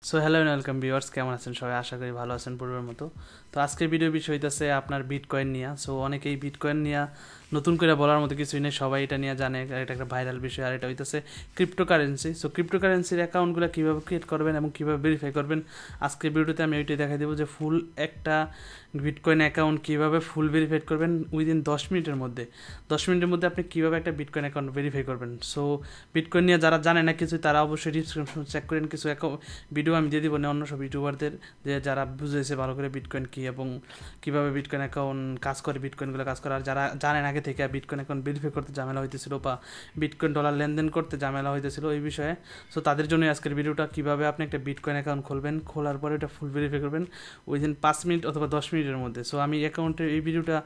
So hello and welcome viewers, কেমন আছেন সবাই? আশা করি ভালো আছেন পূর্বের মতো। তো আজকের ভিডিও বিষয় হইতেছে আপনার বিটকয়েন নিয়ে। সো অনেকেই বিটকয়েন নিয়ে নতুন করে বলার মতো কিছুই নেই, সবাই এটা নিয়ে জানে, এটা একটা ভাইরাল বিষয়। আর এটা হইতেছে ক্রিপ্টোকারেন্সি। সো ক্রিপ্টোকারেন্সির অ্যাকাউন্টগুলো কীভাবে ক্রিয়েট করবেন এবং কীভাবে ভেরিফাই করবেন, আজকের ভিডিওতে আমি ওইটাই দেখাই দেবো যে ফুল একটা বিটকয়েন অ্যাকাউন্ট কীভাবে ফুল ভেরিফাই করবেন উইদিন 10 মিনিটের মধ্যে। 10 মিনিটের মধ্যে আপনি কীভাবে একটা বিটকয়েন অ্যাকাউন্ট ভেরিফাই করবেন। সো বিটকয়েন নিয়ে যারা জানে না কিছু, তারা অবশ্যই ডিসক্রিপশন চেক করেন, কিছু ভিডিও আমি দিয়ে দিব না অন্য সব ইউটিউবারদের, যে যারা বুঝেছে ভালো করে বিটকয়েন কী এবং কীভাবে বিটকয়েন অ্যাকাউন্ট কাজ করে, বিটকয়েনগুলো কাজ করে। আর যারা জানেন আগে থেকে বিটকয়েন অ্যাকাউন্ট ভেরিফাই করতে ঝামেলা হইতেছিল বা বিটকয়েন ডলার লেনদেন করতে ঝামেলা হইতেছিল এই বিষয়ে, সো তাদের জন্য আজকের ভিডিওটা, কীভাবে আপনি একটা বিটকয়েন অ্যাকাউন্ট খুলবেন, খোলার পরে এটা ফুল ভেরিফাই করবেন উইদিন 5 মিনিট অথবা 10 মিনিটের মধ্যে। সো আমি অ্যাকাউন্টের এই ভিডিওটা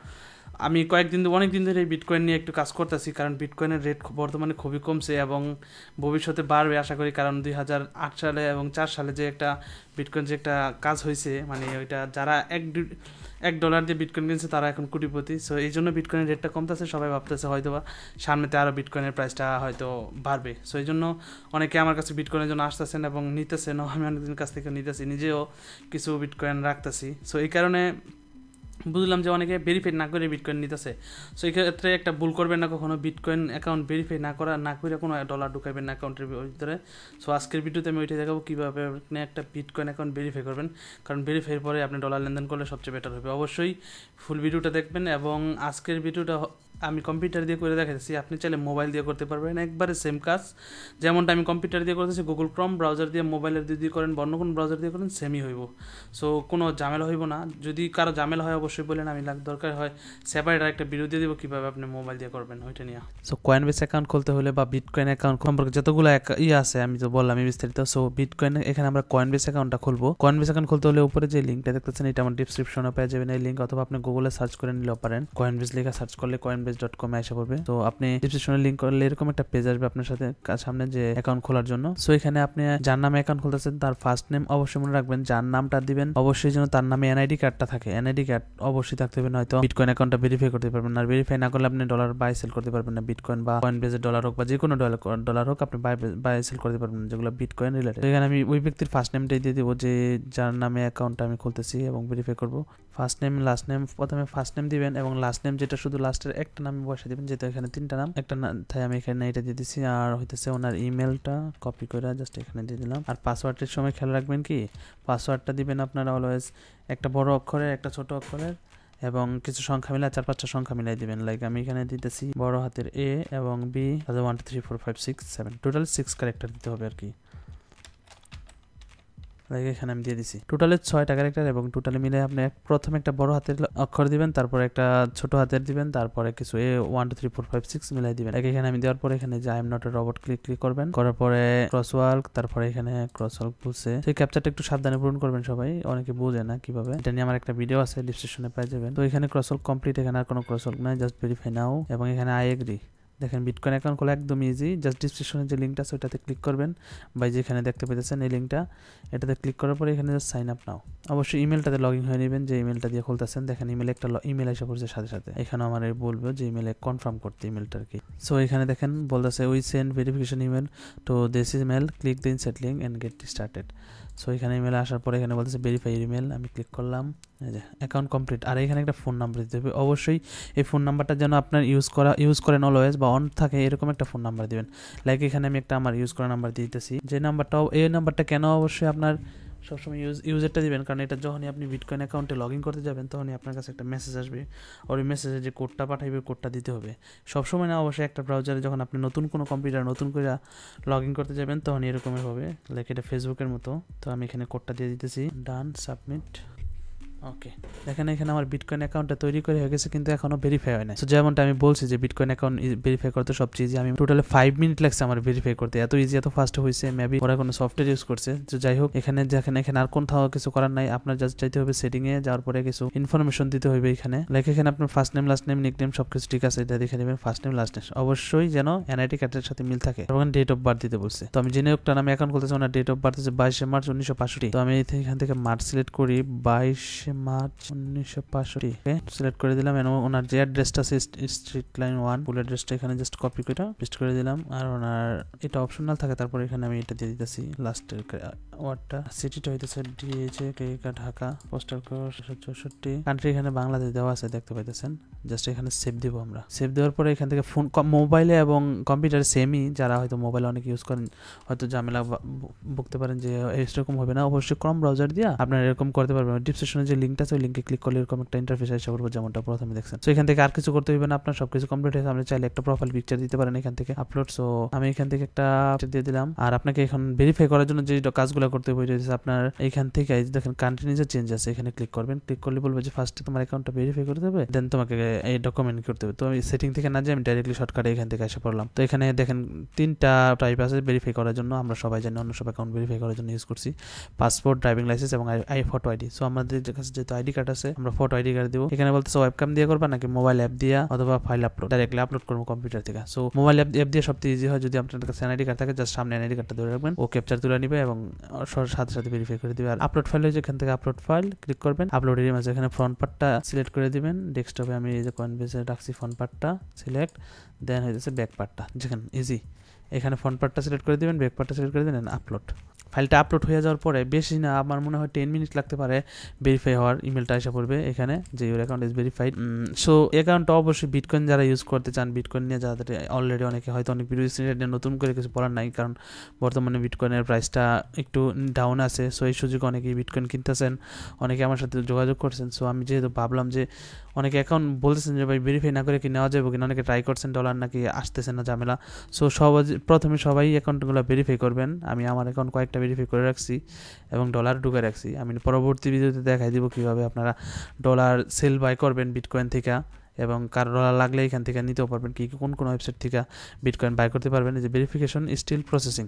আমি অনেক দিন ধরে এই বিটকয়েন নিয়ে একটু কাজ করতেছি, কারণ বিটকয়েনের রেট বর্তমানে খুবই কমছে এবং ভবিষ্যতে বাড়বে আশা করি। কারণ 2008 সালে এবং 4 সালে যে একটা বিটকয়েন যে একটা কাজ হয়েছে, মানে ওইটা যারা $1 দিয়ে বিটকয়েন কিনছে তারা এখন কোটিপতি। সো এই জন্য বিটকয়েনের রেটটা কমতেছে, সবাই ভাবতেছে হয়তো বা সামনেতে আরও বিটকয়েনের প্রাইসটা হয়তো বাড়বে। সো এই জন্য অনেকে আমার কাছে বিটকয়েনের জন্য আসতেছেন এবং নিতেছেন, আমি অনেকদিন কাছ থেকে নিতেছি, নিজেও কিছু বিটকয়েন রাখতেছি। সো এই কারণে বুঝলাম যে অনেকে ভেরিফাই না করে বিটকয়েন নিতেছে। সো এই ক্ষেত্রে একটা ভুল করবেন না কখনো, বিটকয়েন অ্যাকাউন্ট ভেরিফাই না করে কোনো ডলার ঢুকাবেন না অ্যাকাউন্টের ভিতরে। সো আজকের ভিডিওতে আমি ওইটাই দেখাবো কীভাবে আপনি একটা বিটকয়েন অ্যাকাউন্ট ভেরিফাই করবেন, কারণ ভেরিফাইয়ের পরে আপনি ডলার লেনদেন করলে সবচেয়ে বেটার হবে। অবশ্যই ফুল ভিডিওটা দেখবেন এবং আজকের ভিডিওটা আমি কম্পিউটার দিয়ে করে দেখাচ্ছি, আপনি চাইলে মোবাইল দিয়ে করতে পারবেন, একবারে সেম কাজ যেমনটা আমি কম্পিউটার দিয়ে করতেছি। গুগল ক্রোম ব্রাউজার দিয়ে, মোবাইলের দিয়ে করেন বা অন্য কোনো ব্রাউজার দিয়ে করেন, সেমই হইব। সো কোনো ঝামেলা হইব না। যদি কারো ঝামেলা হয় অবশ্যই বলেন, আমি দরকার হয় সেপারেট একটা ভিডিও দিয়ে দেবো কীভাবে আপনি মোবাইল দিয়ে করবেন ওইটা নিয়ে। সো কয়েনবেস অ্যাকাউন্ট খুলতে হলে বা বিটকয়েন অ্যাকাউন্ট সম্পর্কে যতগুলো আছে আমি তো বললাম বিস্তারিত। সো বিটকয়েন এখানে আমরা কয়েনবেস অ্যাকাউন্টটা খুলবো। কয়েনবেস অ্যাকাউন্ট খুলতে হলে উপরে যে লিঙ্কটা দেখতেছেন এটা আমার ডিসক্রিপশনে পেয়ে যাবেন এই লিঙ্ক, অথবা আপনি গুগলে সার্চ করে নিলেও পারেন। কয়েনবেস লেখা সার্চ করলে coinbase.com এসে পড়বে। তো আপনি ডিসক্রিপশনে লিঙ্ক করলে এরকম একটা পেজ আসবে আপনার সামনে যে অ্যাকাউন্ট খোলার জন্য। সো এখানে আপনি যার নামে অ্যাকাউন্ট খুলতেছেন তার ফার্স্ট নেম অবশ্যই মনে রাখবেন, যার নামটা দিবেন অবশ্যই যেন তার নামে এনআইডি কার্ডটা থাকে। এনআইডি কার্ড অবশ্যই থাকতে হবে, নয়তো বিটকয়েন অ্যাকাউন্টটা ভেরিফাই করতে পারবেন না। আর ভেরিফাই না করলে আপনি ডলার বাই সেল করতে পারবেন না, বিটকয়েন বা কয়েনবেজের ডলার হোক বা যে কোনো ডলার হোক আপনি বাই সেল করতে পারবেন না, যেগুলো বিটকয়েন রিলেটেড। এখানে আমি ওই ব্যক্তির ফার্স্ট নেমটাই দিয়ে দিব যে যার নামে অ্যাকাউন্টটা আমি খুলতেছি এবং ভেরিফাই করব। ফার্স্ট নেম, লাস্ট নেম, প্রথমে ফার্স্ট নেম দিবেন এবং লাস্ট নেম যেটা শুধু লাস্টের একটা নামে বসে দিবেন, যেহেতু এখানে 3টা নাম, একটা তাই আমি এখানে এটা দিয়ে দিচ্ছি। আর হইতেছে ওনার ইমেলটা কপি করে জাস্ট এখানে দিয়ে দিলাম। আর পাসওয়ার্ডের সময় খেয়াল রাখবেন কি পাসওয়ার্ডটা দিবেন আপনারা অলওয়েজ একটা বড় অক্ষরের, একটা ছোট অক্ষরের এবং কিছু সংখ্যা মিলে 4-5টা সংখ্যা মিলাই দিবেন। লাইক আমি এখানে দিতেছি বড় হাতের A এবং B, 1 2 3 4 5 6 7, টোটাল 6 ক্যারেক্টার দিতে হবে আর কি। লাইক এখানে আমি দিয়ে দিছি টোটালে 6টা ক্যারেক্টার এবং টোটালে মিলে আপনি প্রথমে একটা বড় হাতের অক্ষর দিবেন, তারপরে একটা ছোট হাতের দিবেন, তারপরে কিছু A 1 2 3 4 5 6 মিলাই দিবেন। এখানে আমি দেওয়ার পরে এখানে যে I am not a robot click করবেন, করার পরে ক্রসওয়ার্ক, তারপরে এখানে ক্রসওয়ার্ক বলছে সেই ক্যাপচারটা একটু সাবধানে পূরণ করবেন সবাই, অনেকে বোঝে না কিভাবে। এটা নিয়ে আমার একটা ভিডিও আছে ডিসক্রিপশনে পেয়ে যাবেন। তো এখানে ক্রসওয়ার্ক কমপ্লিট, এখানে আর কোনো ক্রসওয়ার্ক নাই, জাস্ট ভেরিফাই নাও এবং এখানে আই এগ্রি। দেখেন বিটকয়েন অ্যাকাউন্ট খোলা একদম ইজি, জাস্ট ডিসক্রিপশনে যে লিঙ্কটা আছে ওটাতে ক্লিক করবেন বা যেখানে দেখতে পেতেছেন এই লিঙ্কটা, এটাতে ক্লিক করার পরে এখানে জাস্ট সাইন আপ নাও। অবশ্যই ইমেলটাতে লগ ইন হয়ে নেবেন যে ইমেলটা দিয়ে খুলতেছেন। দেখেন ইমেলে একটা ইমেল এসে পড়ছে সাথে সাথে, এখানে আমার বলবো যে ইমেলে কনফার্ম করতে ইমেলটা আর কি। সো এখানে দেখেন বলতেছে we send verification email to this email, click the insert link and get started. So এখানে ইমেল আসার পরে এখানে বলতেছে ভেরিফাই ইমেল, আমি ক্লিক করলাম, এই যে অ্যাকাউন্ট কমপ্লিট। আর এখানে একটা ফোন নাম্বার দিতে হবে, অবশ্যই এই ফোন নাম্বারটা যেন আপনার ইউজ করেন অলওয়েজ বা অন থাকে এরকম একটা ফোন নাম্বার দিবেন। লাইক এখানে আমি একটা আমার ইউজ করা নাম্বার দিতেছি, যে নাম্বারটাও এই নাম্বারটা কেন অবশ্যই আপনার সবসময় ইউজারটা দিবেন, কারণ এটা যখনই আপনি বিটকয়েন অ্যাকাউন্টে লগ ইন করতে যাবেন তখনই আপনার কাছে একটা মেসেজ আসবে, আর ওই মেসেজে যে কোডটা পাঠাইবে কোডটা দিতে হবে সবসময় না। অবশ্যই একটা ব্রাউজারে যখন আপনি নতুন কোনো কম্পিউটার নতুন করে লগ ইন করতে যাবেন তখন এরকমই হবে, লাইক এটা ফেসবুকের মতো। তো আমি এখানে কোডটা দিয়ে দিতেছি, ডান, সাবমিট। ওকে, দেখেন এখানে আমার বিটকয়েন অ্যাকাউন্টটা তৈরি করে হয়ে গেছে, কিন্তু এখনো ভেরিফাই হয় না। সো যেমনটা আমি বলছি যে বিটকয়েন অ্যাকাউন্ট ভেরিফাই করতে সবচেয়ে ইজি, আমি টোটালি 5 মিনিট লাগছে আমার ভেরিফাই করতে, এত ইজি এত ফাস্ট হয়েছে, মেবি ওরা কোনো সফটওয়্যার ইউজ করছে। তো যাই হোক, এখানে দেখেন এখানে আর কোথাও কিছু করার নাই, আপনার জাস্ট যাইতে হবে সেটিংয়ে, যাওয়ার পরে কিছু ইনফরমেশন দিতে হবে এখানে। লাইক এখানে আপনার first name, last name, nickname সবকিছু ঠিক আছে, এটা দেখে নেবেন। ফার্স্ট নেম, লাস্ট নেম অবশ্যই যেন এনআইডি কার্ডের সাথে মিল থাকে এবং ডেট অফ বার্থ দিতে বলছে। তো আমি জেনে একটা নামে অ্যাকাউন্ট খুলতেছি, ওনার ডেট অফ বার্থ হচ্ছে 22 মার্চ 1965। তো আমি এখান থেকে মার্চ সিলেক্ট করি, 22 মার্চ 1965 সিলেক্ট করে দিলাম এবং ওনার যে অ্যাড্রেসটা আছে স্ট্রিট লাইন 1 ফুল অ্যাড্রেসটা এখানে জাস্ট কপি করে পেস্ট করে দিলাম। আর ওনার এটা অপশনাল থাকে, তারপর এখানে আমি এটা দিয়ে দিতেছি লাস্টের ওয়ার্ডটা। সিটিটা হইতেছে DHA Dhaka, postal code 64, country এখানে বাংলাদেশ দেওয়া আছে দেখতে পাইতেছেন। জাস্ট এখানে সেভ দিব আমরা। সেভ দেওয়ার পরে এখান থেকে ফোন মোবাইলে এবং কম্পিউটারে সেমই, যারা হয়তো মোবাইলে অনেক ইউজ করেন হয়তো ঝামেলা ভুগতে পারেন যে এরকম হবে না, অবশ্যই ক্রোম ব্রাউজার দিয়ে আপনারা এরকম করতে পারবেন। ডিসক্রিপশনে যে লিঙ্কটা আছে ওই লিঙ্কে ক্লিক করলে এরকম একটা ইন্টারফেস আসে পড়বে যেমনটা প্রথমে দেখছেন। সো এখান থেকে আর কিছু করতে হবে না, আপনার সবকিছু কমপ্লিট হয়েছে। আপনি চাইলে একটা প্রোফাইল পিকচার দিতে পারেন এখান থেকে আপলোড। সো আমি এখান থেকে একটা দিয়ে দিলাম। আর আপনাকে এখন ভেরিফাই করার জন্য যে কাজগুলো করতে হবে আপনার এখান থেকে দেখেন কান্ট্রি নিজে চেঞ্জ আছে, এখানে ক্লিক করবেন। ক্লিক করলে বলবে যে ফার্স্টে তোমার অ্যাকাউন্টটা ভেরিফাই করতে হবে, দেন তোমাকে এই ডকুমেন্ট করতে হবে। তো আমি সেটিং থেকে না যাই আমি ডাইরেক্টলি শর্টকাটে এখান থেকে এসে পড়লাম। তো এখানে দেখেন 3টা টাইপ আছে ভেরিফাই করার জন্য, আমরা সবাই জানি অন্য সব অ্যাকাউন্ট ভেরিফাই করার জন্য ইউজ করছি, পাসপোর্ট, ড্রাইভিং লাইসেন্স এবং ফটো আইডি। সো আমাদের কাছে যেহেতু আইডি কার্ড আছে আমরা ফটো আইডি কার্ড দিব। এখানে বলতেছে ওয়েবক্যাম দিয়ে করবা নাকি মোবাইল অ্যাপ দিয়া অথবা ফাইল আপলোড, ডাইরেক্টলি আপলোড করবো কম্পিউটার থেকে। সো মোবাইল অ্যাপ দিয়ে সবচেয়ে ইজি হয়। যদি আপনার কাছে এনআইডি কার্ড থাকে জাস্ট সামনে এনআইডি কার্ডটা ধরে রাখবেন, ও ক্যাপচার তুলে নিবে এবং সাথে সাথে ভেরিফাই করে দিবে। আর আপলোড ফাইল হয়েছে এখান থেকে আপলোড ফাইল ক্লিক করবেন। আপলোডের ইমেজ এখানে ফ্রন্ট পার্টটা সিলেক্ট করে দিবেন। ডেস্কটপে আমি এই যে কয়েনবেসে রাখছি ফ্রন্ট পার্টটা সিলেক্ট, দেন হয়েছে ব্যাক পার্টটা, যেখানে ইজি এখানে ফ্রন্ট পার্টটা সিলেক্ট করে দিবেন, ব্যাক পার্টটা সিলেক্ট করে দিবেন, আপলোড। ফাইলটা আপলোড হয়ে যাওয়ার পরে বেশি না, আমার মনে হয় 10 মিনিট লাগতে পারে ভেরিফাই হওয়ার। ইমেলটা এসে পড়বে এখানে যে your account is verified. So অ্যাকাউন্টটা অবশ্যই বিটকয়েন যারা ইউজ করতে চান, বিটকয়েন নিয়ে যাদের অলরেডি অনেকে হয়তো অনেক ভিডিও নতুন করে কিছু বলার নাই, কারণ বর্তমানে বিটকয়েনের প্রাইসটা একটু ডাউন আছে। সো এই সুযোগে অনেকেই বিটকয়েন কিনতেছেন, অনেকে আমার সাথে যোগাযোগ করছেন। সো আমি যেহেতু ভাবলাম যে অনেকে অ্যাকাউন্ট বলতেছেন যে ভাই ভেরিফাই না করে কি নেওয়া যাবে কিনা, অনেকে ট্রাই করছেন, ডলার নাকি আসতেছে না ঝামেলা। সো প্রথমে সবাই অ্যাকাউন্টগুলো ভেরিফাই করবেন। আমি আমার অ্যাকাউন্ট কয়েকটা ভেরিফাই করে রাখছি এবং ডলার ঢুকে রাখছি। আমি পরবর্তী ভিডিওতে দেখাই দিব কীভাবে আপনারা ডলার সেল বাই করবেন বিটকয়েন থেকে, এবং কারো ডলার লাগলে এখান থেকে নিতেও পারবেন, কি কোন কোন ওয়েবসাইট থেকে বিটকয়েন বাই করতে পারবেন। যে ভেরিফিকেশন স্টিল প্রসেসিং,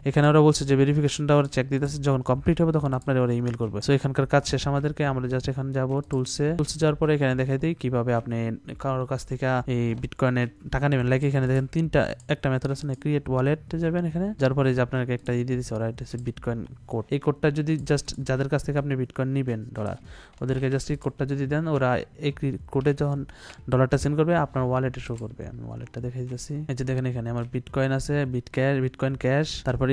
এখানে ওরা বলছে যে ভেরিফিকেশনটা ওরা চেক দিতেছে, যখন কমপ্লিট হবে তখন আপনারা ওরা ইমেল করবে। সো এখানকার কাজ শেষ আমাদেরকে, আমরা জাস্ট এখানে যাবো টুলসে যাওয়ার পরে এখানে দেখাই দিই কীভাবে আপনি কারোর কাছ থেকে এই বিটকয়েনের টাকা নেবেন। লাইক এখানে দেখেন একটা মেথড আছে না, ক্রিয়েট ওয়ালেটে যাবেন, এখানে যার পরে যে আপনাকে একটা দিয়ে দিচ্ছে ওরা, এটা হচ্ছে বিটকয়েন কোড। এই কোডটা যদি জাস্ট যাদের কাছ থেকে আপনি বিটকয়েন নেবেন ডলার, ওদেরকে জাস্ট এই কোডটা যদি দেন, ওরা এই কোডে যখন ডলারটা সেন্ড করবে আপনার ওয়ালেটে শো করবে। আমি ওয়ালেটটা দেখাই দিচ্ছি। এই যে দেখেন এখানে আমার বিটকয়েন আছে, বিটকয়েন ক্যাশ, তারপরে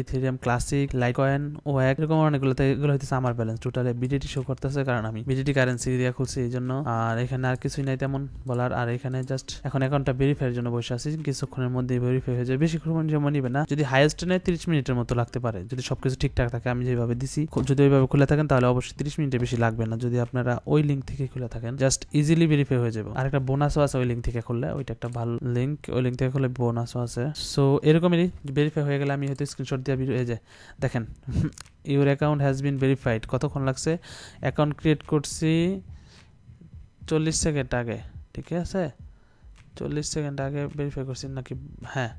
ইথেরিয়াম ক্লাসিক, লাইটকয়েন, ওয়াক, এরকম অনেকগুলোতে এগুলো হইতেছে আমার ব্যালেন্স। টোটালে বিডিটি শো করতেছে কারণ আমি বিডিটি কারেন্সি দিয়ে খুলছি এই জন্য। আর এখানে আর কিছুই নাই তেমন বলার। আর এখানে জাস্ট এখন অ্যাকাউন্টটা ভেরিফাইয়ের জন্য বসে আছি, কিছুক্ষণের মধ্যে ভেরিফাই হয়ে যায়। বেশিক্ষণ সময় নিবে না, যদি হাইয়েস্ট নেয় 30 মিনিটের মতো লাগতে পারে, যদি সবকিছু ঠিকঠাক থাকে। আমি যেভাবে দিছি, যদি ওইভাবে খুলে থাকেন তাহলে অবশ্যই 30 মিনিটের বেশি লাগবে না। যদি আপনারা ওই লিঙ্ক থেকে খুলে থাকেন জাস্ট ইজিলি ভেরিফাই হয়ে যাবে। আর একটা বোনাসও আছে ওই লিঙ্ক থেকে খুললে, ওইটা একটা ভালো লিঙ্ক, ওই লিঙ্ক থেকে খুললে বোনাসও আছে। সো এরকমই ভেরিফাই হয়ে গেলে আমি হয়তো স্ক্রিনশট দিয়ে এই যে দেখেন your account has been verified. কতক্ষণ লাগছে? অ্যাকাউন্ট ক্রিয়েট করছি 40 সেকেন্ড আগে, ঠিক আছে? 40 সেকেন্ড আগে ভেরিফাই করছি নাকি? হ্যাঁ,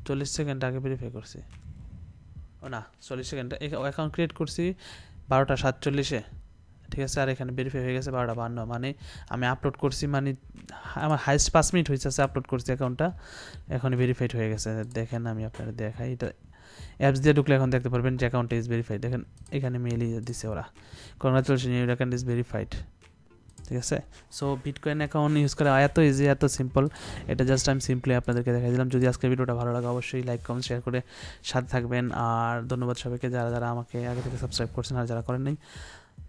40 সেকেন্ড আগে ভেরিফাই করছি। ও না, 40 সেকেন্ড অ্যাকাউন্ট ক্রিয়েট করছি 12টা 47-এ, ঠিক আছে? আর এখানে ভেরিফাই হয়ে গেছে 12টা 52, মানে আমি আপলোড করছি, মানে আমার হাইস্ট 5 মিনিট হয়েছে আপলোড করছি অ্যাকাউন্টটা, এখন ভেরিফাইড হয়ে গেছে। দেখেন আমি আপনারা দেখাই, এটা অ্যাপস দিয়ে ঢুকলে এখন দেখতে পারবেন যে অ্যাকাউন্ট ইজ ভেরিফাইড। দেখেন এখানে মেইলই দিছে ওরা, congratulation your account is verified, ঠিক আছে? সো বিটকয়েন অ্যাকাউন্ট ইউজ করা এত ইজি, এত সিম্পল। এটা জাস্ট আমি সিম্পলি আপনাদেরকে দেখাই দিলাম। যদি আজকের ভিডিওটা ভালো লাগে অবশ্যই লাইক, কমেন্ট, শেয়ার করে সাথে থাকবেন। আর ধন্যবাদ সবাইকে যারা আমাকে আগে থেকে সাবস্ক্রাইব করছেন, আর যারা করেন নাই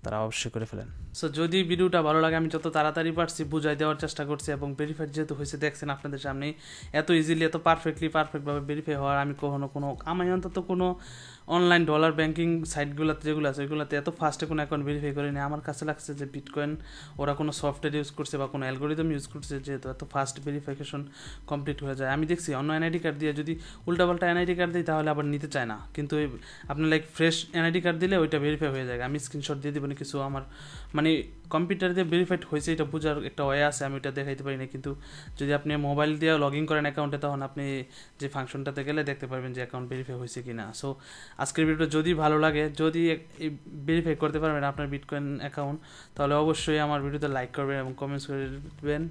তারা অবশ্যই করে ফেলেন। সো যদি ভিডিওটা ভালো লাগে, আমি যত তাড়াতাড়ি পারছি বুঝাই দেওয়ার চেষ্টা করছি, এবং ভেরিফাইড যেহেতু হয়েছে দেখছেন আপনাদের সামনে, এত ইজিলি এত পারফেক্টভাবে ভেরিফাই হওয়ার আমি আমি অন্তত কোনো অনলাইন ডলার ব্যাঙ্কিং সাইটগুলোতে যেগুলো আছে ওইগুলোতে এত ফাস্টে কোনো অ্যাকাউন্ট ভেরিফাই করিনি। আমার কাছে লাগছে যে বিটকয়েন ওরা কোনো সফটওয়্যার ইউজ করছে বা কোনো অ্যালগোরিদম ইউজ করছে, যেহেতু এত ফাস্ট ভেরিফিকেশন কমপ্লিট হয়ে যায়। আমি দেখছি অন্য এনআইডি কার্ড দিয়ে যদি উল্টাপাল্টা এনআইডি কার্ড দিই তাহলে আবার নিতে চায় না, কিন্তু আপনি লাইক ফ্রেশ এনআইডি কার্ড দিলে ওইটা ভেরিফাই হয়ে যায়। আমি স্ক্রিনশট দিয়ে দেবেন কিছু আমার মানে কম্পিউটার দিয়ে ভেরিফাইড হয়েছে এটা বোঝার একটা ওয়ে আছে, আমি ওইটা দেখাইতে পারি না। কিন্তু যদি আপনি মোবাইল দিয়ে লগ ইন করেন অ্যাকাউন্টে, তখন আপনি যে ফাংশনটাতে গেলে দেখতে পারবেন যে অ্যাকাউন্ট ভেরিফাই হয়েছে কি না। সো আজকের ভিডিওটা যদি ভালো লাগে, যদি ভেরিফাই করতে পারবেন আপনার বিটকয়েন অ্যাকাউন্ট, তাহলে অবশ্যই আমার ভিডিওতে লাইক করবেন এবং কমেন্টস করে দেবেন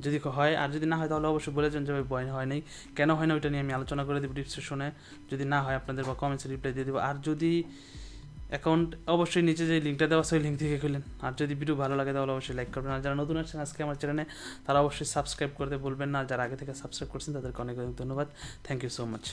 যদি হয়। আর যদি না হয় তাহলে অবশ্যই বলেছেন যে ভয় হয় নাই, কেন হয় না ওইটা নিয়ে আমি আলোচনা করে দেবো ডিসক্রিপশনে। যদি না হয় আপনাদের বা কমেন্টসে রিপ্লাই দিয়ে দেবো। আর যদি অ্যাকাউন্ট অবশ্যই নিচে যে লিঙ্কটা দেওয়া আছে ওই লিঙ্ক থেকে খুলেন। আর যদি ভিডিও ভালো লাগে তাহলে অবশ্যই লাইক করবেন। আর যারা নতুন আসছেন আজকে আমার চ্যানেলে তারা অবশ্যই সাবস্ক্রাইব করতে বলবেন না। আর যারা আগে থেকে সাবস্ক্রাইব করছেন তাদেরকে অনেক অনেক ধন্যবাদ। Thank you so much.